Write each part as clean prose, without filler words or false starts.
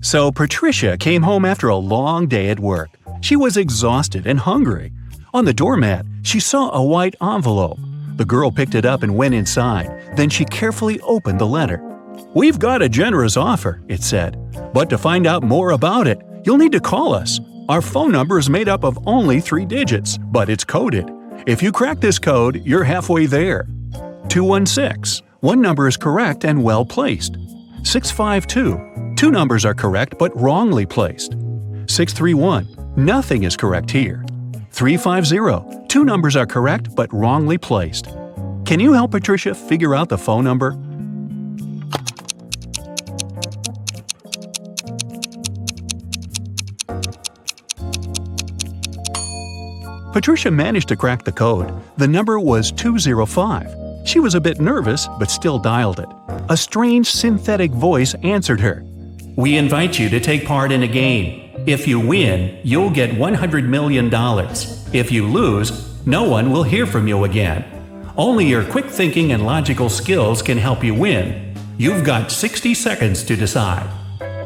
So Patricia came home after a long day at work. She was exhausted and hungry. On the doormat, she saw a white envelope. The girl picked it up and went inside. Then she carefully opened the letter. "We've got a generous offer," it said. "But to find out more about it, you'll need to call us. Our phone number is made up of only 3 digits, but it's coded. If you crack this code, you're halfway there. 216. One number is correct and well placed. 652. 2 numbers are correct but wrongly placed. 631. Nothing is correct here. 350. 2 numbers are correct but wrongly placed. Can you help Patricia figure out the phone number?" Patricia managed to crack the code. The number was 205. She was a bit nervous, but still dialed it. A strange synthetic voice answered her. "We invite you to take part in a game. If you win, you'll get $100 million. If you lose, no one will hear from you again. Only your quick thinking and logical skills can help you win. You've got 60 seconds to decide."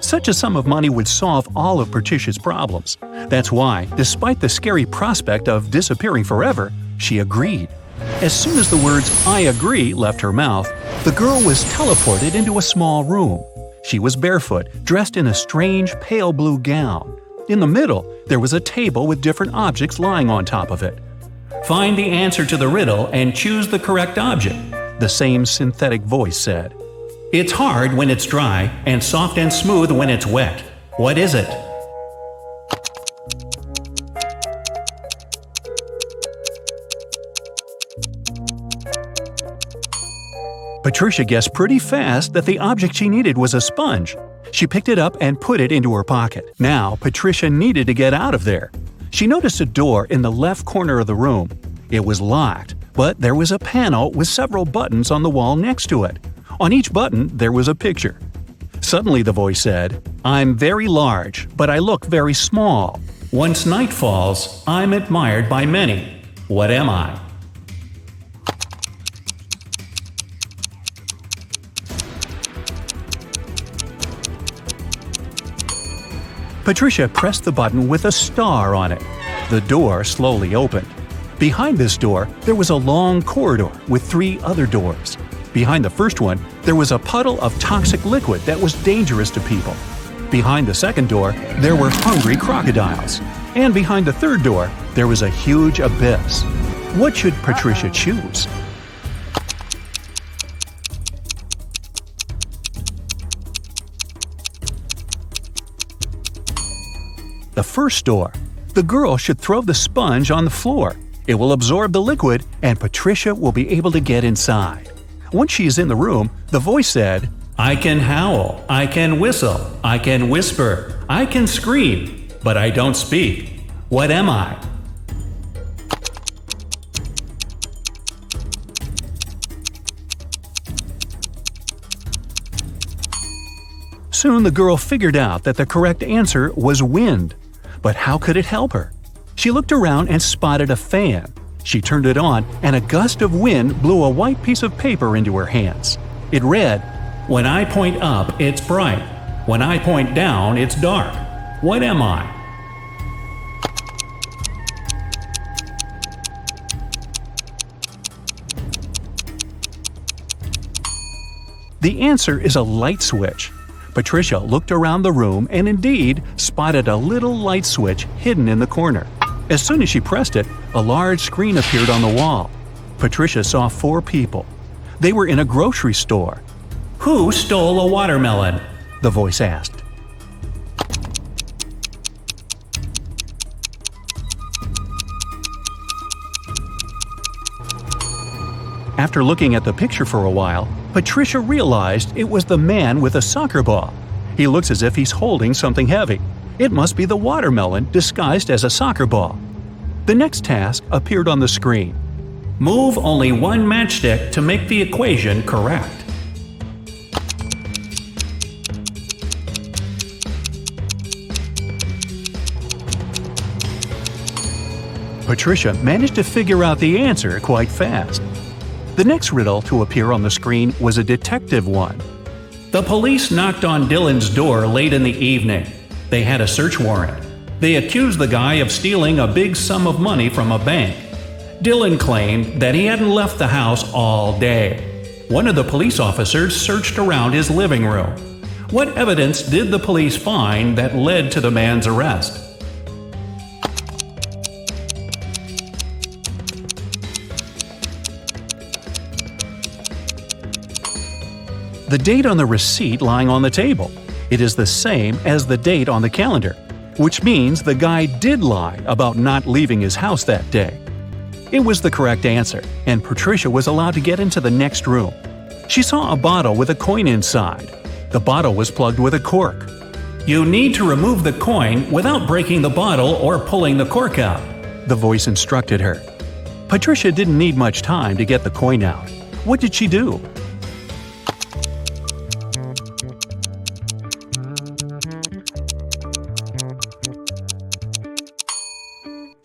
Such a sum of money would solve all of Patricia's problems. That's why, despite the scary prospect of disappearing forever, she agreed. As soon as the words "I agree" left her mouth, the girl was teleported into a small room. She was barefoot, dressed in a strange pale blue gown. In the middle, there was a table with different objects lying on top of it. "Find the answer to the riddle and choose the correct object," the same synthetic voice said. "It's hard when it's dry and soft and smooth when it's wet. What is it?" Patricia guessed pretty fast that the object she needed was a sponge. She picked it up and put it into her pocket. Now, Patricia needed to get out of there. She noticed a door in the left corner of the room. It was locked, but there was a panel with several buttons on the wall next to it. On each button, there was a picture. Suddenly the voice said, "I'm very large, but I look very small. Once night falls, I'm admired by many. What am I?" Patricia pressed the button with a star on it. The door slowly opened. Behind this door, there was a long corridor with 3 other doors. Behind the first one, there was a puddle of toxic liquid that was dangerous to people. Behind the second door, there were hungry crocodiles. And behind the third door, there was a huge abyss. What should Patricia choose? The first door. The girl should throw the sponge on the floor. It will absorb the liquid, and Patricia will be able to get inside. Once she is in the room, the voice said, "I can howl, I can whistle, I can whisper, I can scream, but I don't speak. What am I?" Soon the girl figured out that the correct answer was wind. But how could it help her? She looked around and spotted a fan. She turned it on, and a gust of wind blew a white piece of paper into her hands. It read, "When I point up, it's bright. When I point down, it's dark. What am I?" The answer is a light switch. Patricia looked around the room and indeed spotted a little light switch hidden in the corner. As soon as she pressed it, a large screen appeared on the wall. Patricia saw 4 people. They were in a grocery store. "Who stole a watermelon?" the voice asked. After looking at the picture for a while, Patricia realized it was the man with a soccer ball. He looks as if he's holding something heavy. It must be the watermelon disguised as a soccer ball. The next task appeared on the screen. "Move only 1 matchstick to make the equation correct." Patricia managed to figure out the answer quite fast. The next riddle to appear on the screen was a detective one. The police knocked on Dylan's door late in the evening. They had a search warrant. They accused the guy of stealing a big sum of money from a bank. Dylan claimed that he hadn't left the house all day. One of the police officers searched around his living room. What evidence did the police find that led to the man's arrest? The date on the receipt lying on the table. It is the same as the date on the calendar, which means the guy did lie about not leaving his house that day. It was the correct answer, and Patricia was allowed to get into the next room. She saw a bottle with a coin inside. The bottle was plugged with a cork. You need to remove the coin without breaking the bottle or pulling the cork out, the voice instructed her. Patricia didn't need much time to get the coin out. What did she do?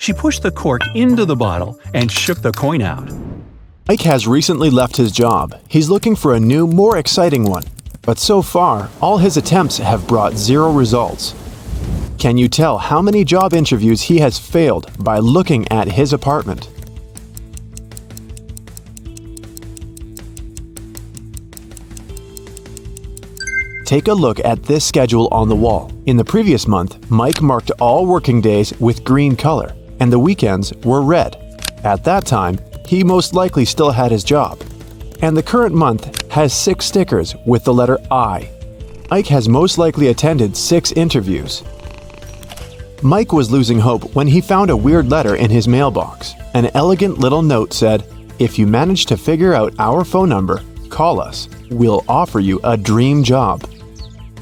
She pushed the cork into the bottle and shook the coin out. Mike has recently left his job. He's looking for a new, more exciting one. But so far, all his attempts have brought 0 results. Can you tell how many job interviews he has failed by looking at his apartment? Take a look at this schedule on the wall. In the previous month, Mike marked all working days with green color, and the weekends were red. At that time, he most likely still had his job. And the current month has 6 stickers with the letter I. Mike has most likely attended 6 interviews. Mike was losing hope when he found a weird letter in his mailbox. An elegant little note said, "If you manage to figure out our phone number, call us. We'll offer you a dream job."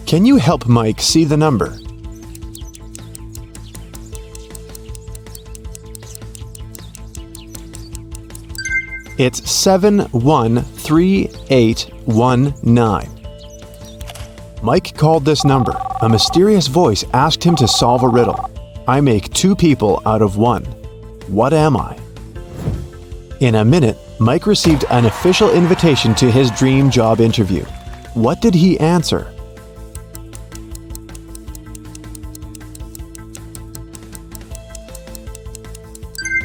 Can you help Mike see the number? It's 713819. Mike called this number. A mysterious voice asked him to solve a riddle. I make 2 people out of 1. What am I? In a minute, Mike received an official invitation to his dream job interview. What did he answer?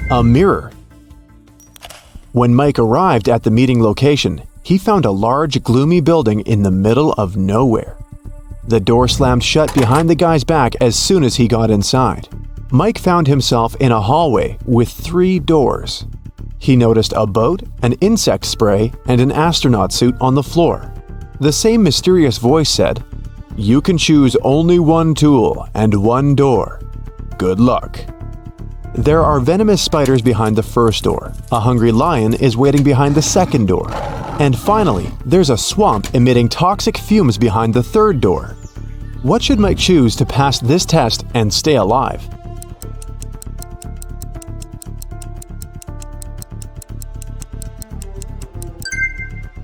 A mirror. When Mike arrived at the meeting location, he found a large, gloomy building in the middle of nowhere. The door slammed shut behind the guy's back as soon as he got inside. Mike found himself in a hallway with 3 doors. He noticed a boat, an insect spray, and an astronaut suit on the floor. The same mysterious voice said, "You can choose only 1 tool and 1 door. Good luck." There are venomous spiders behind the first door. A hungry lion is waiting behind the second door. And finally, there's a swamp emitting toxic fumes behind the third door. What should Mike choose to pass this test and stay alive?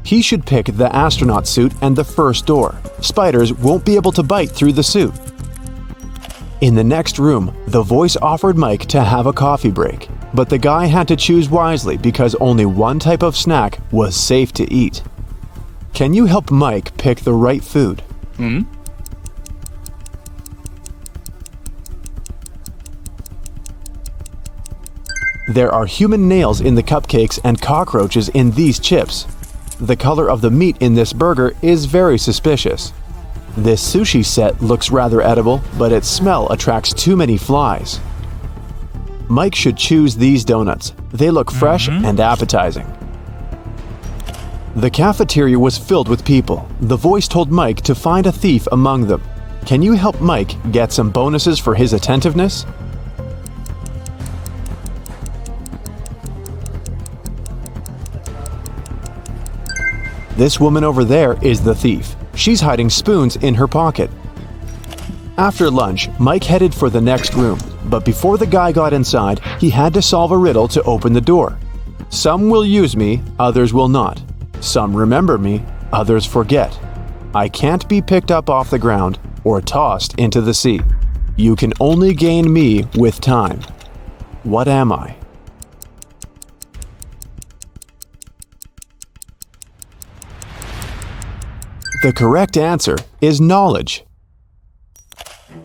He should pick the astronaut suit and the first door. Spiders won't be able to bite through the suit. In the next room, the voice offered Mike to have a coffee break, but the guy had to choose wisely because only 1 type of snack was safe to eat. Can you help Mike pick the right food? There are human nails in the cupcakes and cockroaches in these chips. The color of the meat in this burger is very suspicious. This sushi set looks rather edible, but its smell attracts too many flies. Mike should choose these donuts. They look fresh and appetizing. The cafeteria was filled with people. The voice told Mike to find a thief among them. Can you help Mike get some bonuses for his attentiveness? This woman over there is the thief. She's hiding spoons in her pocket. After lunch, Mike headed for the next room, but before the guy got inside, he had to solve a riddle to open the door. Some will use me, others will not. Some remember me, others forget. I can't be picked up off the ground or tossed into the sea. You can only gain me with time. What am I? The correct answer is knowledge.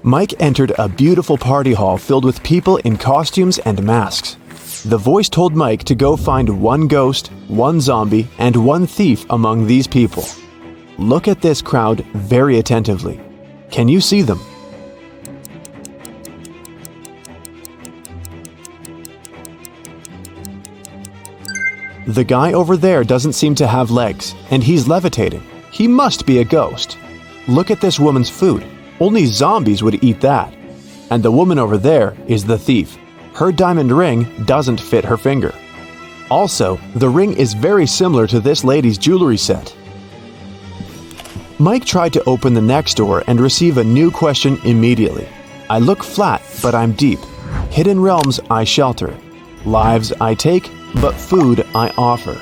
Mike entered a beautiful party hall filled with people in costumes and masks. The voice told Mike to go find one ghost, one zombie, and one thief among these people. Look at this crowd very attentively. Can you see them? The guy over there doesn't seem to have legs, and he's levitating. He must be a ghost. Look at this woman's food. Only zombies would eat that. And the woman over there is the thief. Her diamond ring doesn't fit her finger. Also, the ring is very similar to this lady's jewelry set. Mike tried to open the next door and receive a new question immediately. I look flat, but I'm deep. Hidden realms I shelter. Lives I take, but food I offer.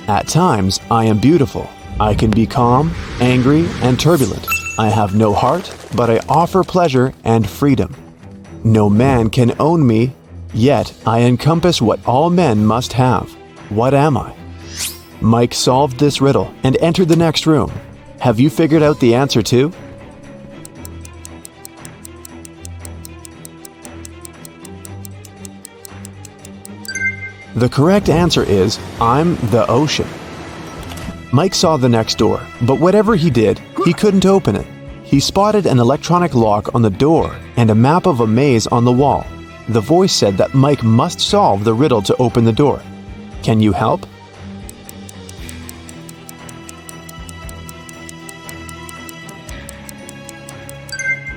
At times I am beautiful. I can be calm, angry, and turbulent. I have no heart, but I offer pleasure and freedom. No man can own me, yet I encompass what all men must have. What am I? Mike solved this riddle and entered the next room. Have you figured out the answer too? The correct answer is, I'm the ocean. Mike saw the next door, but whatever he did, he couldn't open it. He spotted an electronic lock on the door and a map of a maze on the wall. The voice said that Mike must solve the riddle to open the door. Can you help?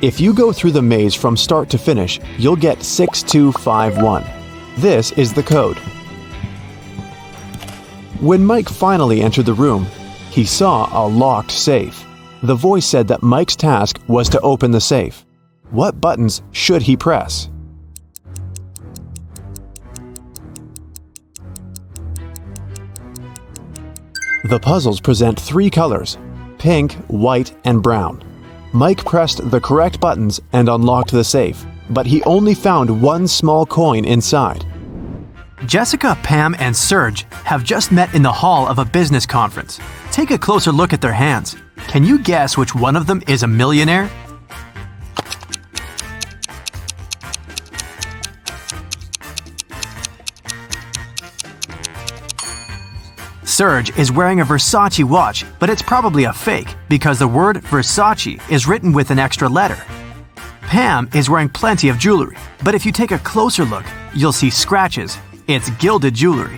If you go through the maze from start to finish, you'll get 6251. This is the code. When Mike finally entered the room, he saw a locked safe. The voice said that Mike's task was to open the safe. What buttons should he press? The puzzles present three colors: pink, white, and brown. Mike pressed the correct buttons and unlocked the safe, but he only found one small coin inside. Jessica, Pam, and Serge have just met in the hall of a business conference. Take a closer look at their hands. Can you guess which one of them is a millionaire? Serge is wearing a Versace watch, but it's probably a fake because the word Versace is written with an extra letter. Pam is wearing plenty of jewelry, but if you take a closer look, you'll see scratches. It's gilded jewelry.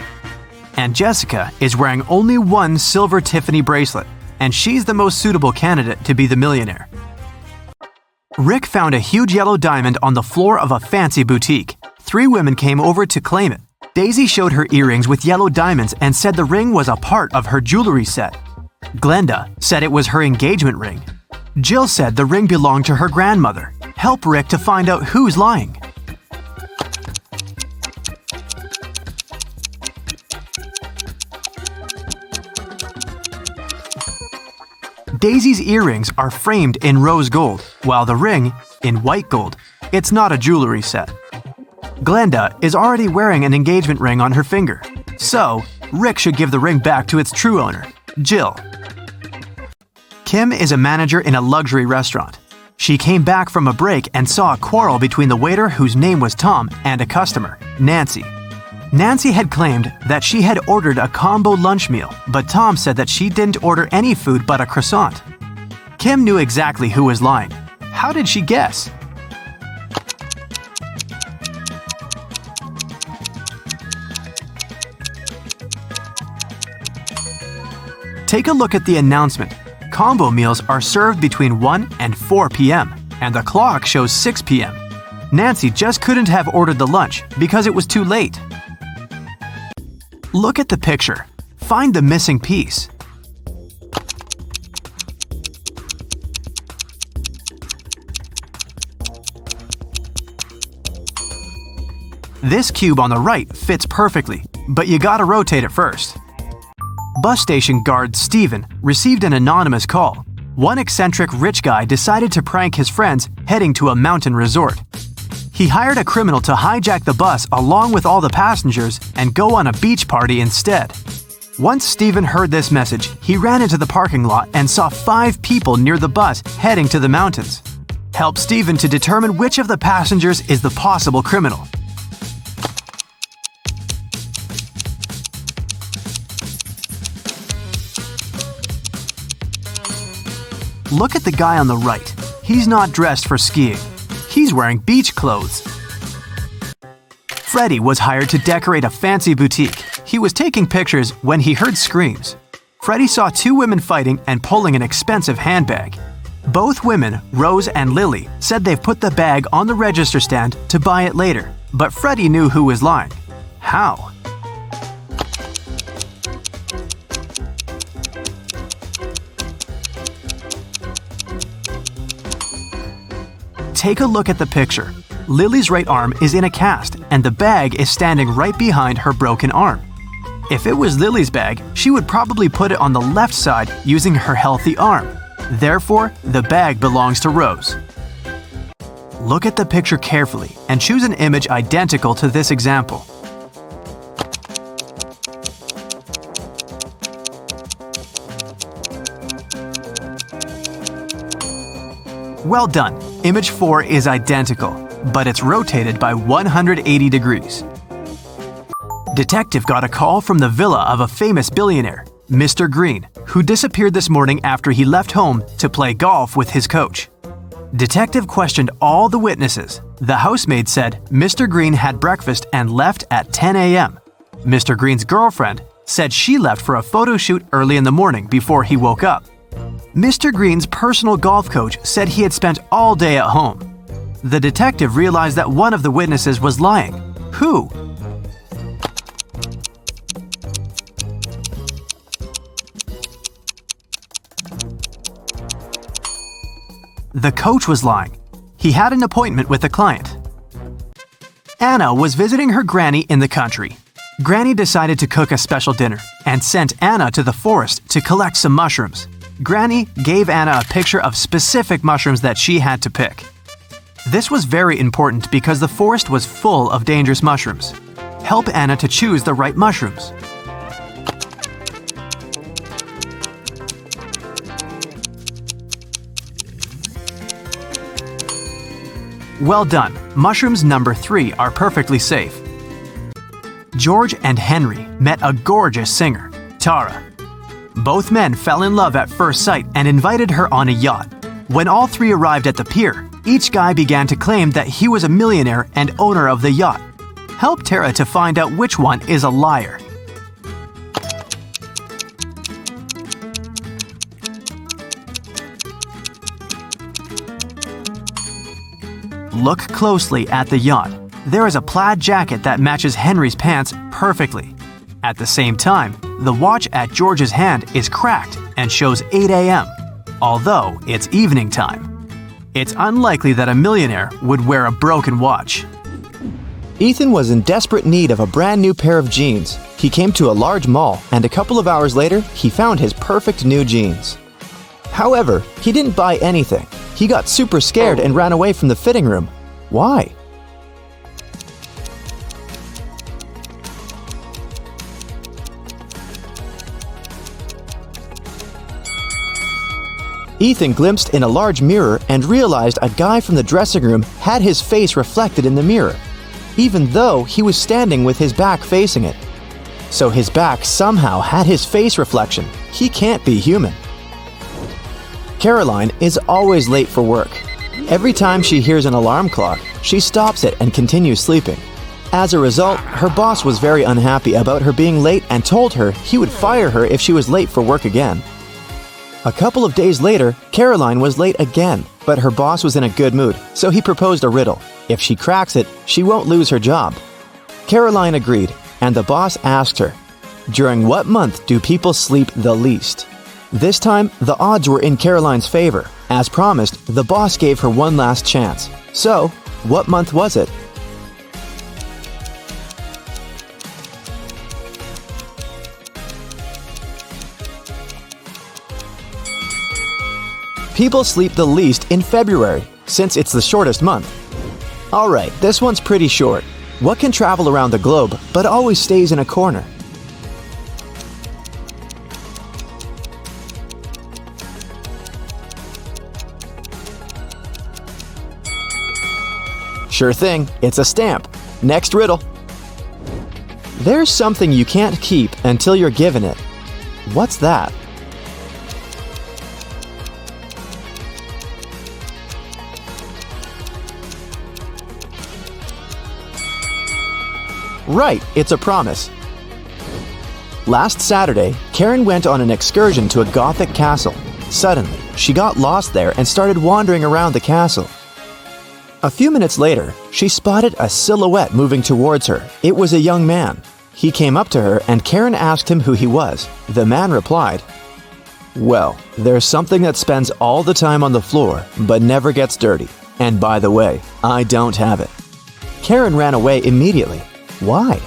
And Jessica is wearing only one silver Tiffany bracelet, and she's the most suitable candidate to be the millionaire. Rick found a huge yellow diamond on the floor of a fancy boutique. 3 women came over to claim it. Daisy showed her earrings with yellow diamonds and said the ring was a part of her jewelry set. Glenda said it was her engagement ring. Jill said the ring belonged to her grandmother. Help Rick to find out who's lying. Daisy's earrings are framed in rose gold, while the ring in white gold. It's not a jewelry set. Glenda is already wearing an engagement ring on her finger, so Rick should give the ring back to its true owner, Jill. Kim is a manager in a luxury restaurant. She came back from a break and saw a quarrel between the waiter, whose name was Tom, and a customer, Nancy. Nancy had claimed that she had ordered a combo lunch meal, but Tom said that she didn't order any food but a croissant. Kim knew exactly who was lying. How did she guess? Take a look at the announcement. Combo meals are served between 1 and 4 p.m., and the clock shows 6 p.m. Nancy just couldn't have ordered the lunch because it was too late. Look at the picture. Find the missing piece. This cube on the right fits perfectly, but you gotta rotate it first. Bus station guard Steven received an anonymous call. One eccentric rich guy decided to prank his friends heading to a mountain resort. He hired a criminal to hijack the bus along with all the passengers and go on a beach party instead. Once Stephen heard this message, he ran into the parking lot and saw 5 people near the bus heading to the mountains. Help Stephen to determine which of the passengers is the possible criminal. Look at the guy on the right. He's not dressed for skiing. He's wearing beach clothes. Freddie was hired to decorate a fancy boutique. He was taking pictures when he heard screams. Freddie saw 2 women fighting and pulling an expensive handbag. Both women, Rose and Lily, said they've put the bag on the register stand to buy it later, but Freddie knew who was lying. How? Take a look at the picture. Lily's right arm is in a cast, and the bag is standing right behind her broken arm. If it was Lily's bag, she would probably put it on the left side using her healthy arm. Therefore, the bag belongs to Rose. Look at the picture carefully and choose an image identical to this example. Well done. Image 4 is identical, but it's rotated by 180 degrees. Detective got a call from the villa of a famous billionaire, Mr. Green, who disappeared this morning after he left home to play golf with his coach. Detective questioned all the witnesses. The housemaid said Mr. Green had breakfast and left at 10 a.m. Mr. Green's girlfriend said she left for a photo shoot early in the morning before he woke up. Mr. Green's personal golf coach said he had spent all day at home. The detective realized that one of the witnesses was lying. Who? The coach was lying. He had an appointment with a client. Anna was visiting her granny in the country. Granny decided to cook a special dinner and sent Anna to the forest to collect some mushrooms. Granny gave Anna a picture of specific mushrooms that she had to pick. This was very important because the forest was full of dangerous mushrooms. Help Anna to choose the right mushrooms. Well done. Mushrooms number 3 are perfectly safe. George and Henry met a gorgeous singer, Tara. Both men fell in love at first sight and invited her on a yacht. When all 3 arrived at the pier, each guy began to claim that he was a millionaire and owner of the yacht. Help Tara to find out which one is a liar. Look closely at the yacht. There is a plaid jacket that matches Henry's pants perfectly. At the same time, the watch at George's hand is cracked and shows 8 a.m., although it's evening time. It's unlikely that a millionaire would wear a broken watch. Ethan was in desperate need of a brand new pair of jeans. He came to a large mall, and a couple of hours later, he found his perfect new jeans. However, he didn't buy anything. He got super scared and ran away from the fitting room. Why? Ethan glimpsed in a large mirror and realized a guy from the dressing room had his face reflected in the mirror, even though he was standing with his back facing it. So his back somehow had his face reflection. He can't be human. Caroline is always late for work. Every time she hears an alarm clock, she stops it and continues sleeping. As a result, her boss was very unhappy about her being late and told her he would fire her if she was late for work again. A couple of days later, Caroline was late again, but her boss was in a good mood, so he proposed a riddle. If she cracks it, she won't lose her job. Caroline agreed, and the boss asked her, "During what month do people sleep the least?" This time, the odds were in Caroline's favor. As promised, the boss gave her one last chance. So, what month was it? People sleep the least in February, since it's the shortest month. Alright, this one's pretty short. What can travel around the globe, but always stays in a corner? Sure thing, it's a stamp. Next riddle. There's something you can't keep until you're given it. What's that? Right, it's a promise. Last Saturday, Karen went on an excursion to a Gothic castle. Suddenly, she got lost there and started wandering around the castle. A few minutes later, she spotted a silhouette moving towards her. It was a young man. He came up to her and Karen asked him who he was. The man replied, "Well, there's something that spends all the time on the floor but never gets dirty. And by the way, I don't have it." Karen ran away immediately. Why?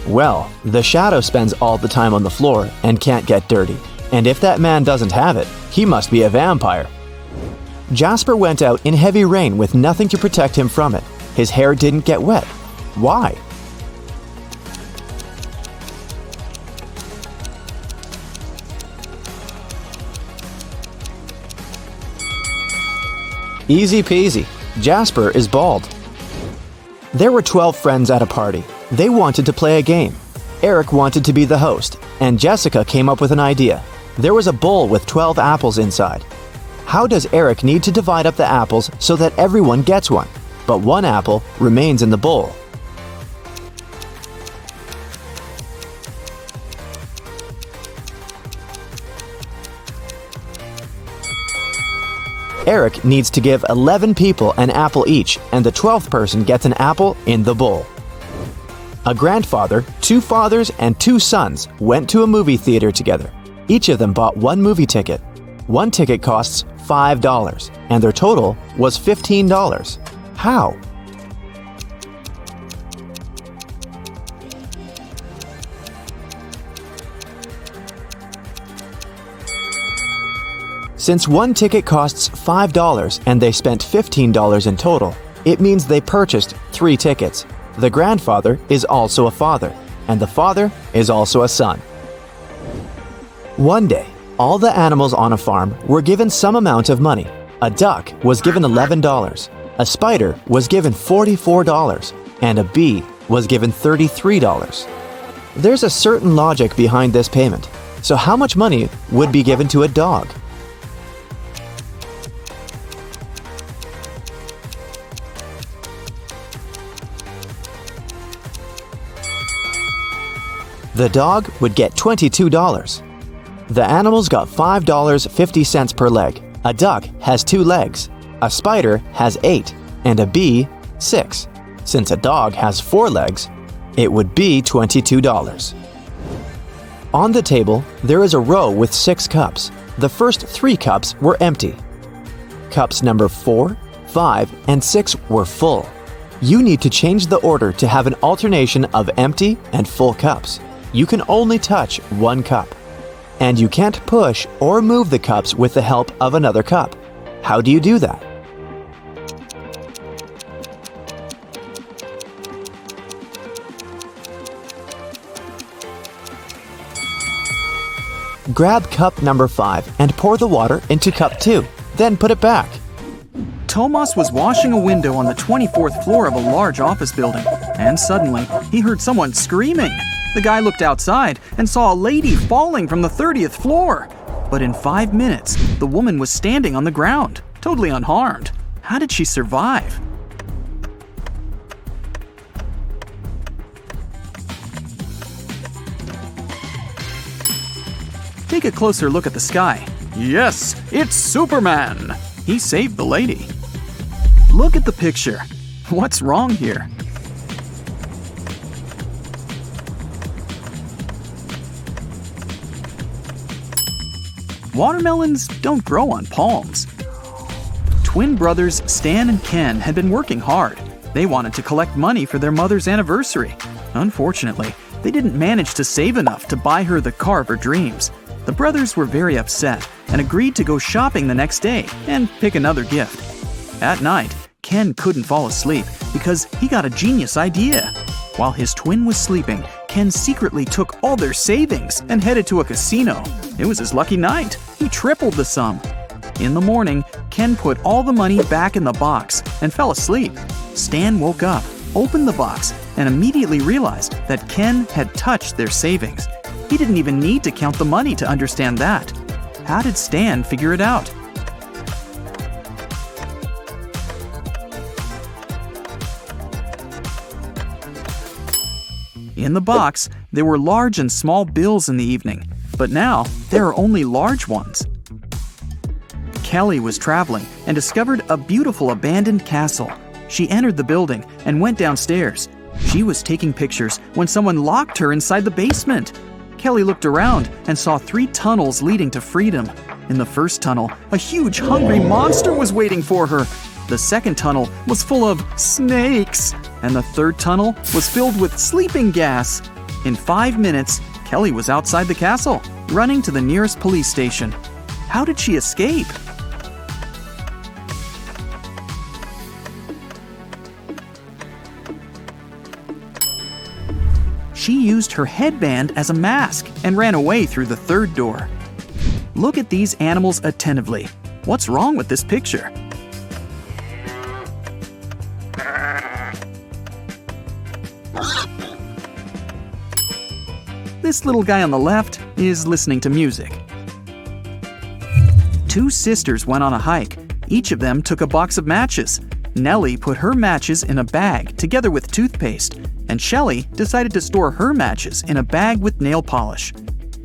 Well, the shadow spends all the time on the floor and can't get dirty. And if that man doesn't have it, he must be a vampire. Jasper went out in heavy rain with nothing to protect him from it. His hair didn't get wet. Why? Easy peasy. Jasper is bald. There were 12 friends at a party. They wanted to play a game. Eric wanted to be the host, and Jessica came up with an idea. There was a bowl with 12 apples inside. How does Eric need to divide up the apples so that everyone gets one, but one apple remains in the bowl? Eric needs to give 11 people an apple each, and the 12th person gets an apple in the bowl. A grandfather, 2 fathers, and 2 sons went to a movie theater together. Each of them bought one movie ticket. One ticket costs $5, and their total was $15. How? Since one ticket costs $5 and they spent $15 in total, it means they purchased 3 tickets. The grandfather is also a father, and the father is also a son. One day, all the animals on a farm were given some amount of money. A duck was given $11, a spider was given $44, and a bee was given $33. There's a certain logic behind this payment. So how much money would be given to a dog? The dog would get $22. The animals got $5.50 per leg. A duck has 2 legs, a spider has 8, and a bee 6. Since a dog has 4 legs, it would be $22. On the table, there is a row with 6 cups. The first 3 cups were empty. Cups number 4, 5, and 6 were full. You need to change the order to have an alternation of empty and full cups. You can only touch one cup. And you can't push or move the cups with the help of another cup. How do you do that? Grab cup number 5 and pour the water into cup 2. Then put it back. Tomas was washing a window on the 24th floor of a large office building, and suddenly he heard someone screaming. The guy looked outside and saw a lady falling from the 30th floor. But in 5 minutes, the woman was standing on the ground, totally unharmed. How did she survive? Take a closer look at the sky. Yes, it's Superman! He saved the lady. Look at the picture. What's wrong here? Watermelons don't grow on palms. Twin brothers Stan and Ken had been working hard. They wanted to collect money for their mother's anniversary. Unfortunately, they didn't manage to save enough to buy her the car of her dreams. The brothers were very upset and agreed to go shopping the next day and pick another gift. At night, Ken couldn't fall asleep because he got a genius idea. While his twin was sleeping, Ken secretly took all their savings and headed to a casino. It was his lucky night. He tripled the sum. In the morning, Ken put all the money back in the box and fell asleep. Stan woke up, opened the box, and immediately realized that Ken had touched their savings. He didn't even need to count the money to understand that. How did Stan figure it out? In the box, there were large and small bills in the evening, but now there are only large ones. Kelly was traveling and discovered a beautiful abandoned castle. She entered the building and went downstairs. She was taking pictures when someone locked her inside the basement. Kelly looked around and saw 3 tunnels leading to freedom. In the first tunnel, a huge hungry monster was waiting for her. The second tunnel was full of snakes, and the third tunnel was filled with sleeping gas. In 5 minutes, Kelly was outside the castle, running to the nearest police station. How did she escape? She used her headband as a mask and ran away through the third door. Look at these animals attentively. What's wrong with this picture? This little guy on the left is listening to music. 2 sisters went on a hike. Each of them took a box of matches. Nellie put her matches in a bag together with toothpaste, and Shelley decided to store her matches in a bag with nail polish.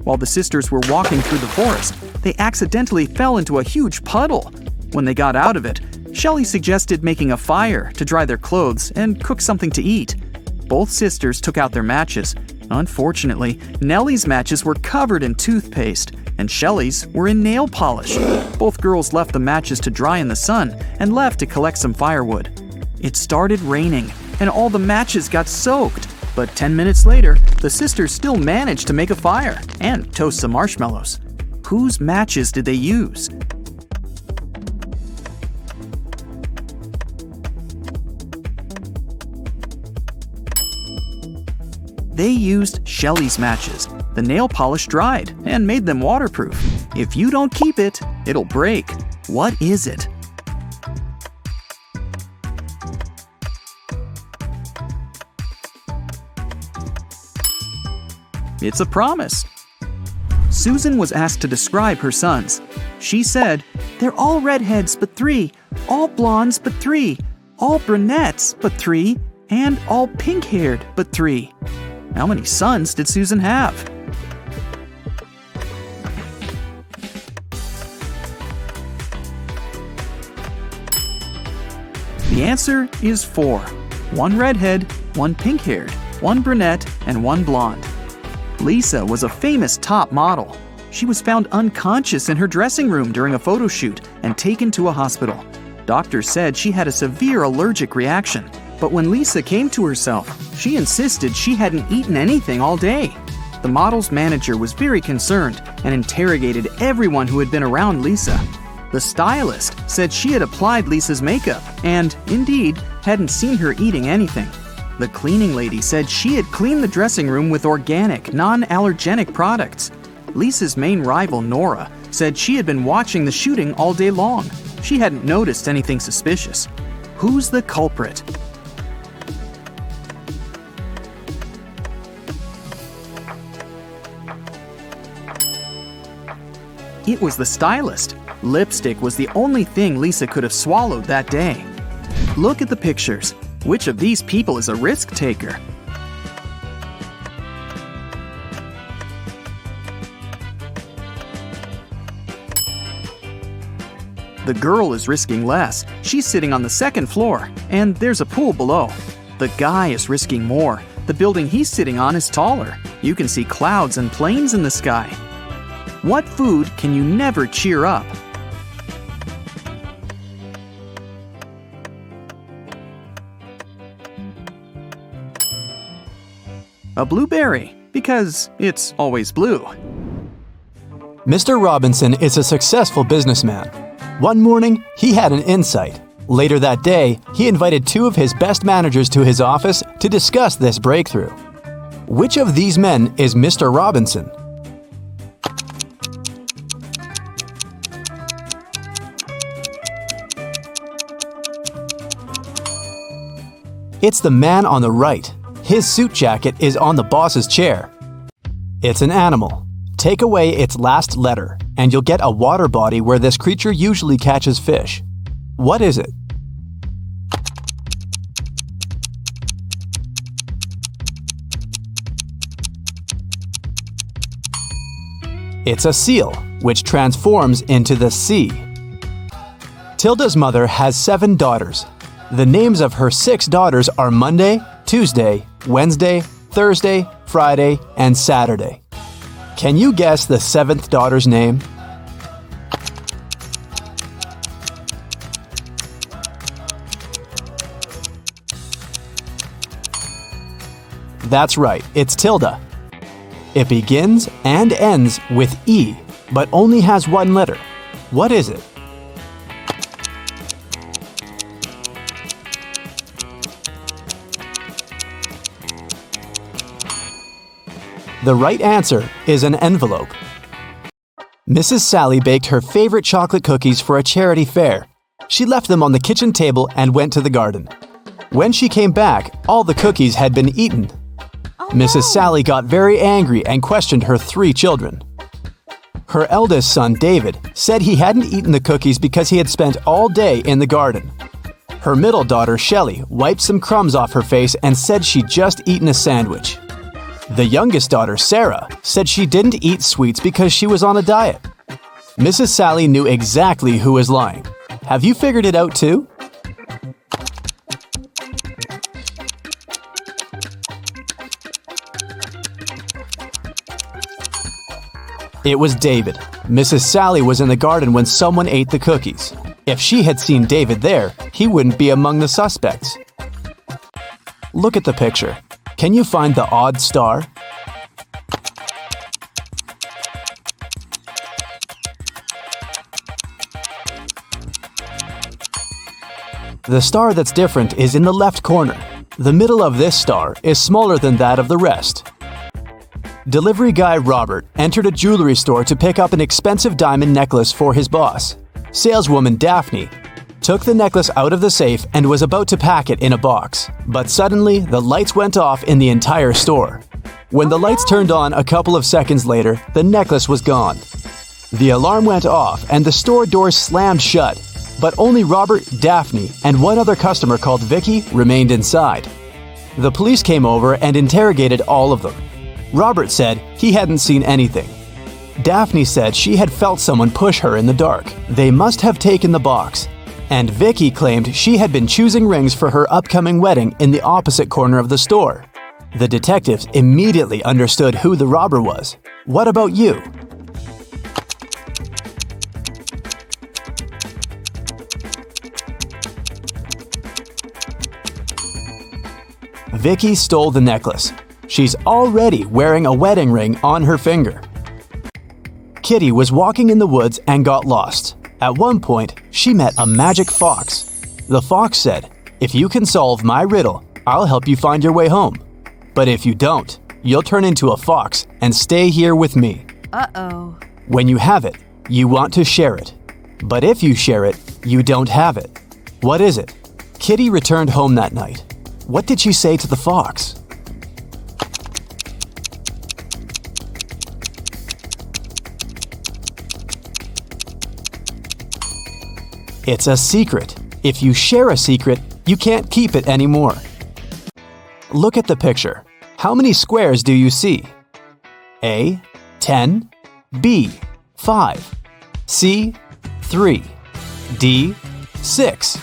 While the sisters were walking through the forest, they accidentally fell into a huge puddle. When they got out of it, Shelley suggested making a fire to dry their clothes and cook something to eat. Both sisters took out their matches. Unfortunately, Nellie's matches were covered in toothpaste, and Shelley's were in nail polish. Both girls left the matches to dry in the sun and left to collect some firewood. It started raining, and all the matches got soaked. But 10 minutes later, the sisters still managed to make a fire and toast some marshmallows. Whose matches did they use? They used Shelley's matches. The nail polish dried and made them waterproof. If you don't keep it, it'll break. What is it? It's a promise. Susan was asked to describe her sons. She said, "They're all redheads but 3, all blondes but 3, all brunettes but 3, and all pink-haired but 3. How many sons did Susan have? The answer is 4. 1 redhead, 1 pink-haired, 1 brunette, and 1 blonde. Lisa was a famous top model. She was found unconscious in her dressing room during a photo shoot and taken to a hospital. Doctors said she had a severe allergic reaction, but when Lisa came to herself, she insisted she hadn't eaten anything all day. The model's manager was very concerned and interrogated everyone who had been around Lisa. The stylist said she had applied Lisa's makeup and, indeed, hadn't seen her eating anything. The cleaning lady said she had cleaned the dressing room with organic, non-allergenic products. Lisa's main rival, Nora, said she had been watching the shooting all day long. She hadn't noticed anything suspicious. Who's the culprit? It was the stylist. Lipstick was the only thing Lisa could have swallowed that day. Look at the pictures. Which of these people is a risk taker? The girl is risking less. She's sitting on the second floor, and there's a pool below. The guy is risking more. The building he's sitting on is taller. You can see clouds and planes in the sky. What food can you never cheer up? A blueberry, because it's always blue. Mr. Robinson is a successful businessman. One morning, he had an insight. Later that day, he invited 2 of his best managers to his office to discuss this breakthrough. Which of these men is Mr. Robinson? It's the man on the right. His suit jacket is on the boss's chair. It's an animal. Take away its last letter, and you'll get a water body where this creature usually catches fish. What is it? It's a seal, which transforms into the sea. Tilda's mother has 7 daughters. The names of her 6 daughters are Monday, Tuesday, Wednesday, Thursday, Friday, and Saturday. Can you guess the 7th daughter's name? That's right, it's Tilda. It begins and ends with E, but only has 1 letter. What is it? The right answer is an envelope. Mrs. Sally baked her favorite chocolate cookies for a charity fair. She left them on the kitchen table and went to the garden. When she came back, all the cookies had been eaten. Mrs. Sally got very angry and questioned her 3 children. Her eldest son, David, said he hadn't eaten the cookies because he had spent all day in the garden. Her middle daughter, Shelley, wiped some crumbs off her face and said she'd just eaten a sandwich. The youngest daughter, Sarah, said she didn't eat sweets because she was on a diet. Mrs. Sally knew exactly who was lying. Have you figured it out too? It was David. Mrs. Sally was in the garden when someone ate the cookies. If she had seen David there, he wouldn't be among the suspects. Look at the picture. Can you find the odd star? The star that's different is in the left corner. The middle of this star is smaller than that of the rest. Delivery guy Robert entered a jewelry store to pick up an expensive diamond necklace for his boss. Saleswoman Daphne took the necklace out of the safe and was about to pack it in a box. But suddenly, the lights went off in the entire store. When the lights turned on a couple of seconds later, the necklace was gone. The alarm went off and the store doors slammed shut, but only Robert, Daphne, and one other customer called Vicky remained inside. The police came over and interrogated all of them. Robert said he hadn't seen anything. Daphne said she had felt someone push her in the dark. They must have taken the box. And Vicky claimed she had been choosing rings for her upcoming wedding in the opposite corner of the store. The detectives immediately understood who the robber was. What about you? Vicky stole the necklace. She's already wearing a wedding ring on her finger. Kitty was walking in the woods and got lost. At one point, she met a magic fox. The fox said, "If you can solve my riddle, I'll help you find your way home. But if you don't, you'll turn into a fox and stay here with me." Uh-oh. When you have it, you want to share it. But if you share it, you don't have it. What is it? Kitty returned home that night. What did she say to the fox? It's a secret. If you share a secret, you can't keep it anymore. Look at the picture. How many squares do you see? A, 10, B, 5, C, 3, D, 6.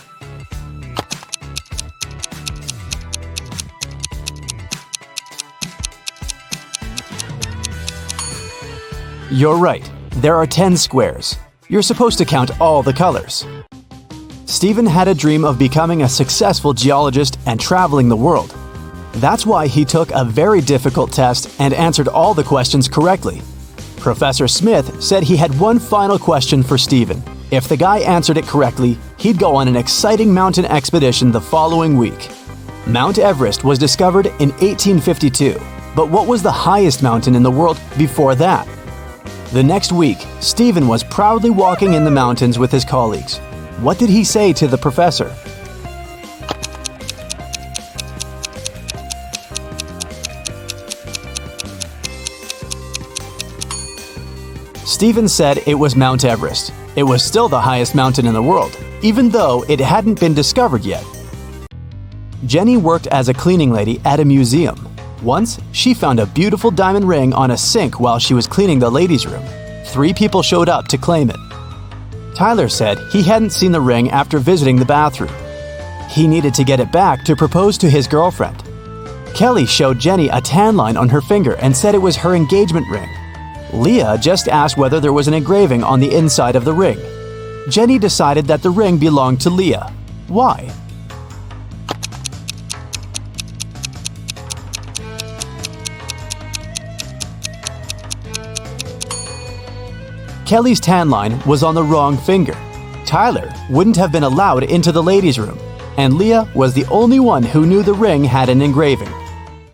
You're right. There are 10 squares. You're supposed to count all the colors. Stephen had a dream of becoming a successful geologist and traveling the world. That's why he took a very difficult test and answered all the questions correctly. Professor Smith said he had one final question for Stephen. If the guy answered it correctly, he'd go on an exciting mountain expedition the following week. Mount Everest was discovered in 1852. But what was the highest mountain in the world before that? The next week, Stephen was proudly walking in the mountains with his colleagues. What did he say to the professor? Stephen said it was Mount Everest. It was still the highest mountain in the world, even though it hadn't been discovered yet. Jenny worked as a cleaning lady at a museum. Once, she found a beautiful diamond ring on a sink while she was cleaning the ladies' room. 3 people showed up to claim it. Tyler said he hadn't seen the ring after visiting the bathroom. He needed to get it back to propose to his girlfriend. Kelly showed Jenny a tan line on her finger and said it was her engagement ring. Leah just asked whether there was an engraving on the inside of the ring. Jenny decided that the ring belonged to Leah. Why? Kelly's tan line was on the wrong finger. Tyler wouldn't have been allowed into the ladies' room, and Leah was the only one who knew the ring had an engraving.